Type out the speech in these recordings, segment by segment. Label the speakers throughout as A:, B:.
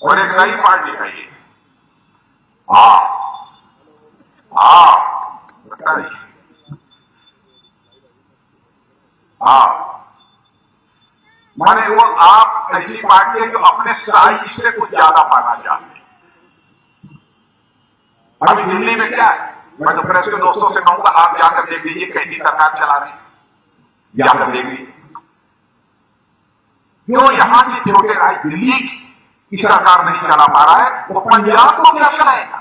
A: और एक नई पार्टी है ये। बता रही माने वो आप ऐसी पार्टी है जो अपने साइज से कुछ ज्यादा पाना चाहते हैं। अभी दिल्ली में क्या है, मैं तो प्रेस के दोस्तों से कहूंगा आप जाकर देख लीजिए कैसी सरकार चला रही है, जाकर देख लीजिए। क्यों यहां की छोटे राज्य दिल्ली की सरकार नहीं चला पा रहा है, वो पंजाब को क्या चलाएगा?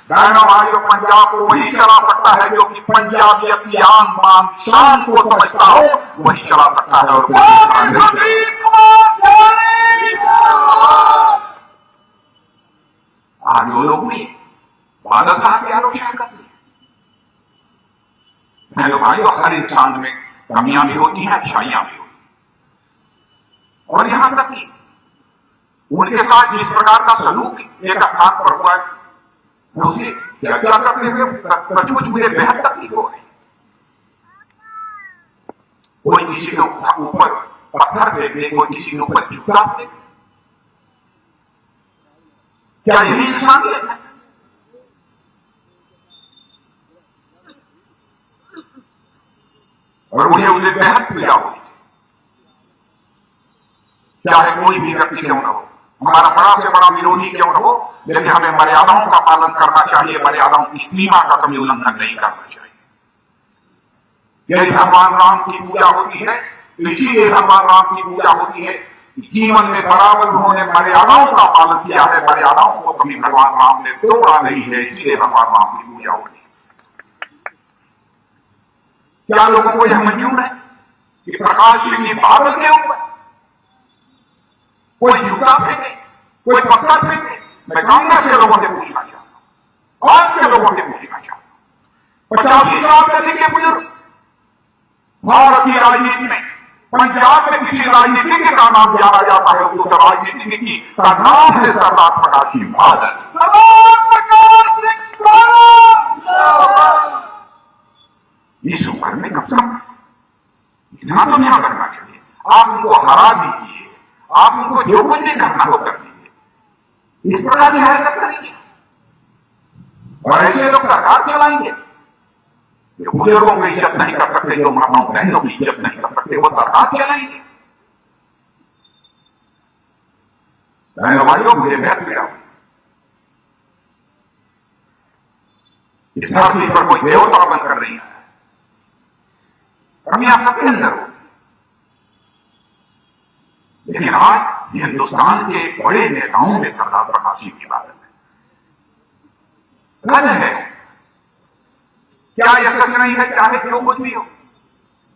A: बहनों भाइयों, पंजाब को वही चला सकता है जो कि पंजाबियत की आन बान शान को समझता हो, वही चला सकता है। और आज वो लोग भी बादल साहब की आलोचना करते हैं। बहनों भाइयों, हर इंसान में कमियां भी होती हैं, अच्छाइयां भी होती हैं। और यहां तक कि उनके साथ जिस प्रकार का सलूक एक स्थान पर हुआ है, उसे चर्चा करते हुए सचमुच मुझे बेहद तकलीफ हो रही। कोई किसी के ऊपर पत्थर फेंके, कोई किसी के ऊपर जूता फेंके, क्या यही इंसानियत है? और मुझे उसे बेहद पीड़ा हुई, चाहे कोई भी व्यक्ति क्यों न हो, हमारा बड़ा से बड़ा विरोधी क्यों न हो, लेकिन हमें मर्यादाओं का पालन करना चाहिए, मर्यादाओं की सीमा का कभी उल्लंघन नहीं करना चाहिए। यदि भगवान राम की पूजा होती है, इसीलिए भगवान राम की पूजा होती है, जीवन में बराबर उन्होंने मर्यादाओं का पालन किया है, मर्यादाओं को कभी भगवान राम ने तोड़ा नहीं है, इसलिए भगवान राम की पूजा होती है। क्या लोगों को यह मंजूर है कि प्रकाश सिंह की बादल के ऊपर कोई जूता फेंके, कोई पत्थर फेंके? मैं कांग्रेस के लोगों से पूछना चाहता हूं, आज के लोगों से पूछना चाहता हूं, 85 साल से लेकर बुजुर्ग भारतीय राजनीति में पंजाब में किसी राजनीतिज्ञ का नाम जाना जाता है, उस राजनीतिज्ञ का नाम है सरदार प्रकाश सिंह बादल। इस उम्र में कब तक इतना तो ध्यान रखना चाहिए। आप उनको हरा दीजिए, आप उनको जो कुछ भी करना हो कर दीजिए, इस प्रकार की हरकत करेंगे और ऐसे लोग सरकार चलाएंगे जो बुजुर्गों की इज्जत नहीं कर सकते, जो माताओं बहनों की इज्जत नहीं कर सकते, वो सरकार चलाएंगे। बहनों भाइयों, मुझे बेहद पीड़ा हुई। इस धरती पर कोई देवता बन कर नहीं है, कमियां सबके अंदर हो, लेकिन आज हिंदुस्तान के बड़े नेताओं में सरदार प्रकाश सिंह की बात है। क्या यह सच नहीं है, चाहे जो कुछ भी हो,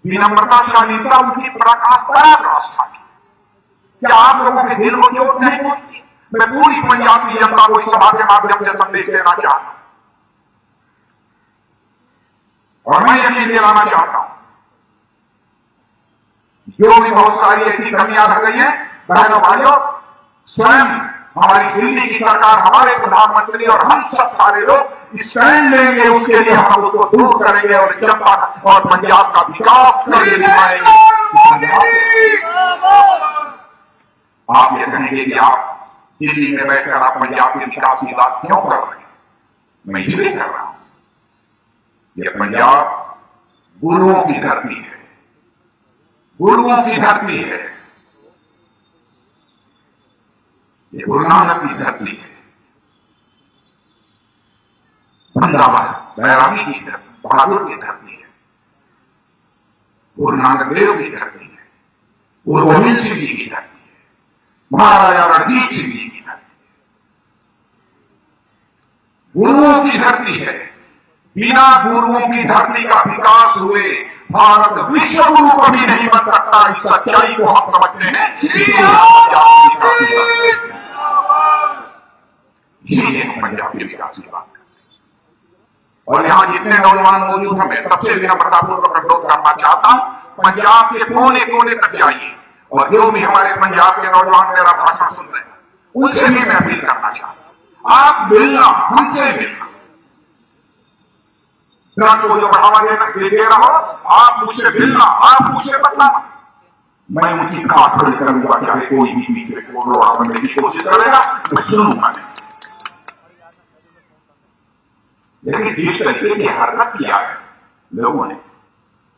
A: विनम्रता शालीनता उनकी पराकाष्ठा थी। क्या आप लोगों के दिल को चोट नहीं पहुंचती? मैं पूरी पंजाब की जनता को इस सभा के माध्यम से संदेश देना चाहता हूं और मैं यकीन दिलाना चाहता हूं, जो भी बहुत सारी ऐसी कमियां रह गई हैं, बहनों भाइयों, स्वयं हमारी दिल्ली की सरकार, हमारे प्रधानमंत्री और हम सब सारे लोग स्टैंड लेंगे, उसके लिए हम उसको दूर करेंगे और जनता और पंजाब का विकास करके दिखाएंगे। आप ये कहेंगे कि आप दिल्ली में बैठकर आप पंजाब के विकास की बात क्यों कर रहे हैं? मैं इसलिए कर रहा हूं, ये पंजाब गुरुओं की धरती है, गुरुओं की धरती है, ये गुरु नानक की धरती है, बैरागी की धरती, बहादुर की धरती है, गुरु नानक देव की धरती है, गुरु गोविंद सिंह जी की धरती है, महाराजा रणजीत सिंह जी की धरती है, गुरुओं की धरती है। बिना गुरुओं की धरती का विकास हुए भारत विश्व गुरु कभी नहीं बन सकता। इस सच्चाई को हम समझते हैं, इसीलिए हम पंजाब के विकास की बात करते हैं। और यहां जितने नौजवान मौजूद हैं, मैं सबसे विनम्रतापूर्वक अनुरोध करना चाहता हूं, पंजाब के कोने कोने तक जाइए और जो भी हमारे पंजाब के नौजवान मेरा भाषण सुन रहे हैं, उनसे भी मैं अपील करना चाहता हूं, आप मिलना, हमसे मिलना, को जो बढ़ावा दे रहा हो, आप मुझसे मिलना, आप मुझसे बताना, मैं उनकी बात खड़ी करूंगा, चाहे कोई भी मेरे को रोड़ा बनने की कोशिश करेगा, मैं सुनूंगा नहीं। लेकिन जिस तरीके की हरकत किया है लोगों ने,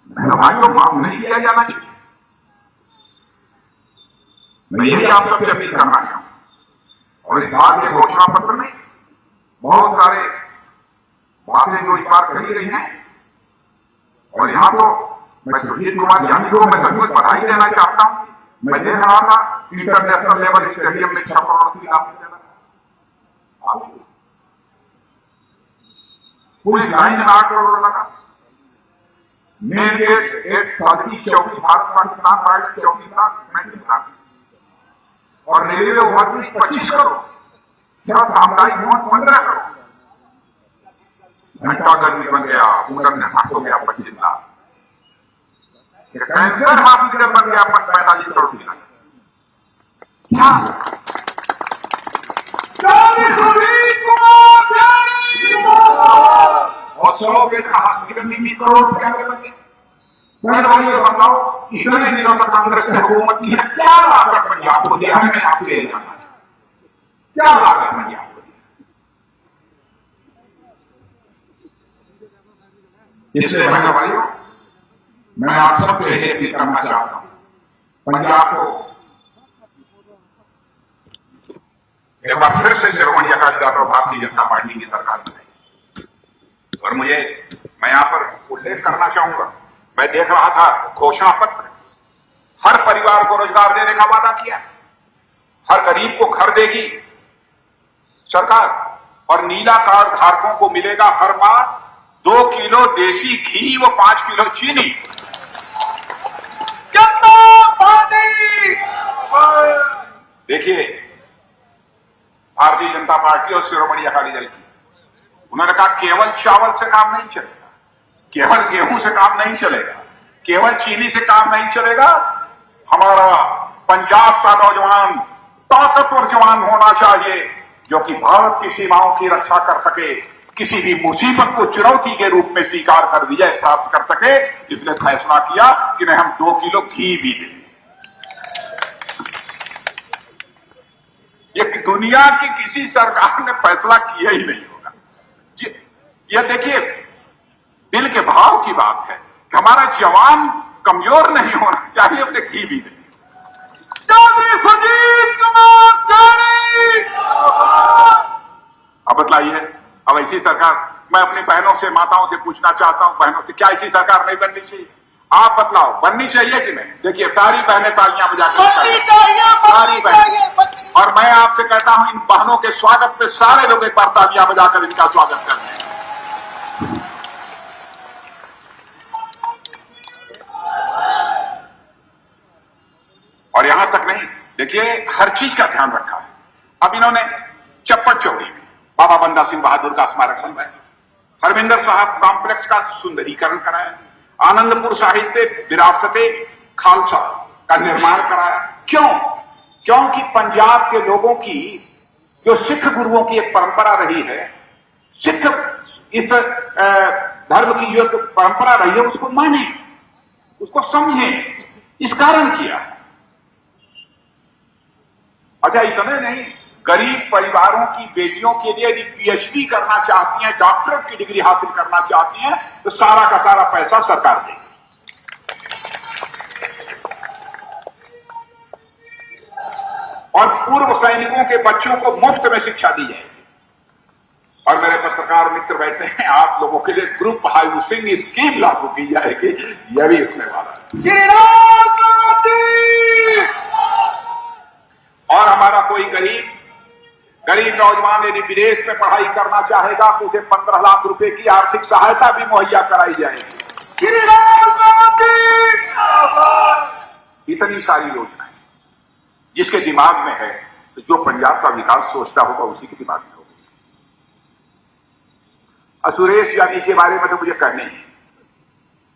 A: भाइयों माफ नहीं किया जाना चाहिए। मैं यही आप सबसे अपील करना चाहूं। और इस बात के घोषणा पत्र में बहुत सारे बातें जो इस बार कही गई हैं, और यहां तो मैं सुजीत कुमार जानी को मैं सचमुच बधाई देना चाहता हूं। मैं देख रहा था इंटरनेशनल लेवल स्टेडियम में 6 करोड़ की राशि देना, पुलिस लाइन में 8 करोड़ लगा, मेन गेट एक सादगी चौकी भारत पाकिस्तान राइट चौकी का 35 लाख, और रेलवे ओवरब्रिज 25 करोड़, सामुदायिक भवन 15 करोड़, घंटा गर्मी बन गया, पूनम घाट हो गया 25 लाख, कैंसर हॉस्पिटल बन गया 45 करोड़ की लागत। और 100 बेड का हॉस्पिटल में 20 करोड़ रुपया के बन गए। मैं भाई ये बताओ, इतने दिनों तक कांग्रेस ने हुकूमत की है, क्या लागत पंजाब को दिया है? मैं आपको ये जानना चाहता हूं, क्या लागत पंजाब को दिया? इसलिए मेरे भाइयों, मैं आप सबसे यही अपील करना चाहता हूं, पंजाब को एक बार फिर से शिरोमणि अकाली दल और भारतीय जनता पार्टी की सरकार बनाई। और मैं यहां पर उल्लेख करना चाहूंगा, मैं देख रहा था घोषणा पत्र, हर परिवार को रोजगार देने का वादा किया, हर गरीब को घर देगी सरकार, और नीला कार्ड धारकों को मिलेगा हर माह 2 किलो देसी घी व 5 किलो चीनी। जनता पार्टी, देखिए भारतीय जनता पार्टी और शिरोमणि अकाली दल की, उन्होंने कहा केवल चावल से काम नहीं चलेगा, केवल गेहूं से काम नहीं चलेगा, केवल चीनी से काम नहीं चलेगा। हमारा पंजाब का नौजवान ताकतवर जवान होना चाहिए, जो कि भारत की सीमाओं की रक्षा कर सके, किसी भी मुसीबत को चुनौती के रूप में स्वीकार कर विजय प्राप्त कर सके। इसने फैसला किया कि नहीं, हम 2 किलो घी भी दें। ये दुनिया की किसी सरकार ने फैसला किया ही नहीं होगा। ये देखिए, दिल के भाव की बात है कि हमारा जवान कमजोर नहीं होना चाहिए, अपने घी भी दें। अब बतलाइए, अब ऐसी सरकार, मैं अपनी बहनों से माताओं से पूछना चाहता हूं, बहनों से, क्या ऐसी सरकार नहीं बननी चाहिए? आप बतलाओ, बननी चाहिए कि नहीं? देखिए सारी बहनें तालियां बजाकर, सारी बहनें, और मैं आपसे कहता हूं, इन बहनों के स्वागत पे सारे लोग एक बार तालियां बजाकर इनका स्वागत कर रहे हैं। और यहां तक नहीं, देखिए हर चीज का ध्यान रखा है। अब इन्होंने चप्पट चौड़ी में बाबा बंदा सिंह बहादुर का स्मारक बनवाया, हरमिंदर साहब कॉम्प्लेक्स का सुंदरीकरण कराया, आनंदपुर साहिब से विरासते खालसा का निर्माण कराया। क्यों? क्योंकि पंजाब के लोगों की जो सिख गुरुओं की एक परंपरा रही है, सिख इस धर्म की जो परंपरा रही है उसको माने, उसको समझे, इस कारण किया। अच्छा, इतने नहीं, गरीब परिवारों की बेटियों के लिए यदि पीएचडी करना चाहती हैं, डॉक्टरेट की डिग्री हासिल करना चाहती हैं, तो सारा का सारा पैसा सरकार देगी। और पूर्व सैनिकों के बच्चों को मुफ्त में शिक्षा दी जाएगी। और मेरे पत्रकार मित्र बैठे हैं, आप लोगों के लिए ग्रुप हाउसिंग स्कीम लागू की जाएगी, यह भी इसमें वाला है। और हमारा कोई गरीब नौजवान यदि विदेश में पढ़ाई करना चाहेगा तो उसे 15 लाख रुपए की आर्थिक सहायता भी मुहैया कराई जाएगी। इतनी सारी योजनाएं जिसके दिमाग में है, तो जो पंजाब का विकास सोचता होगा उसी के दिमाग में होगा। सुरेश यानी के बारे में तो मुझे कहने ही,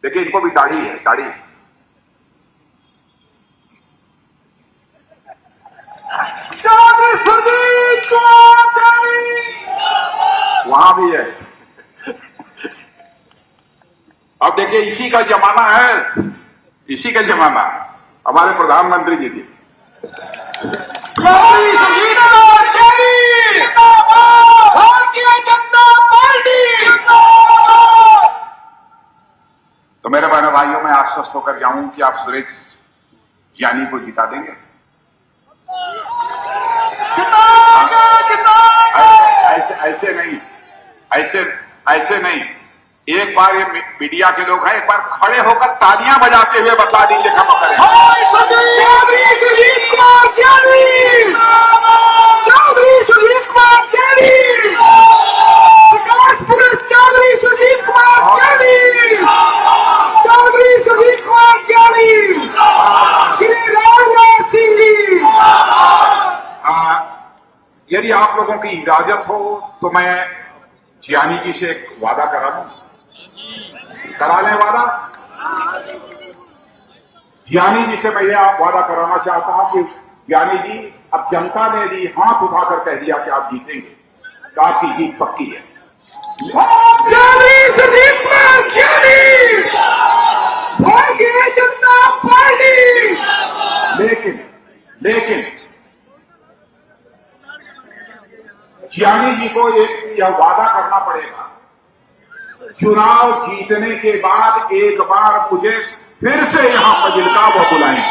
A: देखिए इनको भी दाढ़ी है, दाढ़ी वहां भी है। अब देखिए इसी का जमाना है, इसी का जमाना। हमारे प्रधानमंत्री जी थी।
B: भारतीय जनता पार्टी।
A: तो मेरे बहनों भाइयों, मैं आश्वस्त होकर जाऊं कि आप सुरेश ज्ञानी को जिता देंगे। ऐसे नहीं, ऐसे नहीं। एक बार ये मीडिया के लोग हैं, एक बार खड़े होकर तालियां बजाते हुए बता दीजिए कब करें।
B: चौधरी सुजीत कुमार ज्ञानी, चौधरी सुजीत कुमार ज्ञानी, प्रकाश पुरुष चौधरी सुजीत कुमार ज्ञानी, चौधरी सुजीत कुमार ज्ञानी, श्री राजनाथ सिंह जी।
A: यदि आप लोगों की इजाजत हो तो मैं ज्ञानी जी से एक वादा करा लूं। करा लें वादा। ज्ञानी जी से मैं यह वादा कराना चाहता हूं कि ज्ञानी जी, अब जनता ने भी हाथ उठाकर कह दिया कि आप जीतेंगे, तो आपकी जीत पक्की है।
B: भारतीय जनता पार्टी।
A: लेकिन ज्ञानी जी को यह वादा करना पड़ेगा, चुनाव जीतने के बाद एक बार मुझे फिर से यहां फजिलका वो बुलाएं।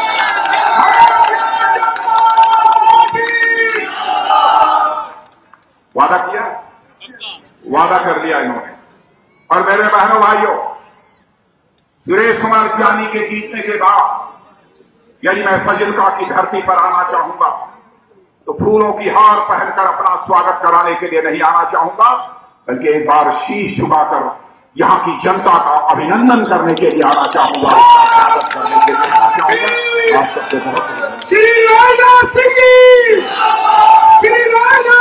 A: वादा किया, वादा कर दिया इन्होंने। और मेरे बहनों भाइयों, सुरेश कुमार ज्ञानी के जीतने के बाद यदि मैं फजिलका की धरती पर आना चाहूंगा तो फूलों की हार पहनकर अपना स्वागत कराने के लिए नहीं आना चाहूंगा, बल्कि एक बार शीश झुकाकर यहां की जनता का अभिनंदन करने के लिए आना चाहूंगा, स्वागत करने के लिए आना चाहूंगा। आप सबको बहुत